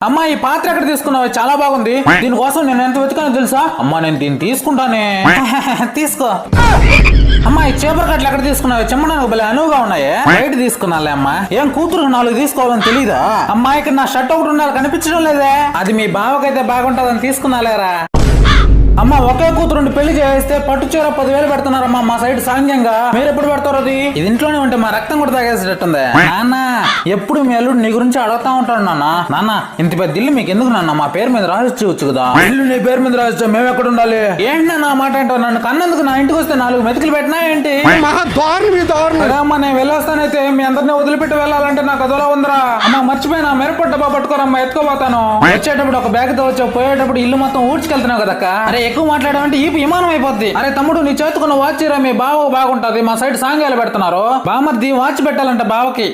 అమ్మా ఈ పాత్ర ఎక్కడ తీసుకున్నావు? చాలా బాగుంది. దీనికోసం నేను ఎంత వెతుకానో తెలుసా? అమ్మా నేను దీన్ని తీసుకుంటానే. తీసుకో. అమ్మా ఈ చేపల కట్టలు ఎక్కడ తీసుకున్నావు? చెమ్మడానికి భలే అనువుగా ఉన్నాయి. బయట తీసుకున్నాలే అమ్మా. ఏం కూతురు 4 తీసుకోవాలని తెలీదా? అమ్మా ఇక్కడ నా షర్ట్ ఒకటి ఉండాలి కనిపించడం లేదే. అది మీ బావకైతే బాగుంటదని తీసుకున్నాలేరా. అమ్మా ఒకే కూతురుండి పెళ్లి చేస్తే పట్టు చీర 10,000 పెడుతున్నారమ్మా మా సైడ్ సాంగ్యంగా. మీరు ఎప్పుడు పెడతారు? అది ఇది ఇంట్లోనే ఉంటే మా రక్తం కూడా తాగేసేటట్టుంది. నాన్న ఎప్పుడు మీ అల్లుడు నీ గురించి అడుగుతా ఉంటాడు. నాన్న ఇంత పెద్ద ఇల్లు మీకు ఎందుకు నాన్న? మా పేరు మీద రాసిచ్చు కదా. ఇల్లు నీ పేరు మీద రాసిచ్చా, మేము ఎక్కడ ఉండాలి? ఏంటి నా మాట అంటావు? నన్ను కన్నందుకు నా ఇంటికి వస్తే 4 మెతుకులు పెట్టినా ఏంటి? అమ్మా నేను వెళ్ళొస్తానైతే మీ అందరినీ వదిలిపెట్టి వెళ్ళాలంటే నాకు అదోలా ఉందిరా. అమ్మా మర్చిపోయినా మిరప డబ్బా పట్టుకోరమ్మా, ఎత్తుకోపోతాను. వచ్చేటప్పుడు ఒక బ్యాగ్ తో వచ్చావు, పోయేటప్పుడు ఇల్లు మొత్తం ఊడ్చుకెళ్తున్నావు కదక్క. అరే ఎక్కువ మాట్లాడామంటే ఈ విమానం అయిపోద్ది. అరే తమ్ముడు నీ చేతుకున్న వాచ్ రా, మీ బావ బాగుంటది. మా సైడ్ సాంగ్యాలు పెడుతున్నారు. బామర్ది వాచ్ పెట్టాలంట బావకి.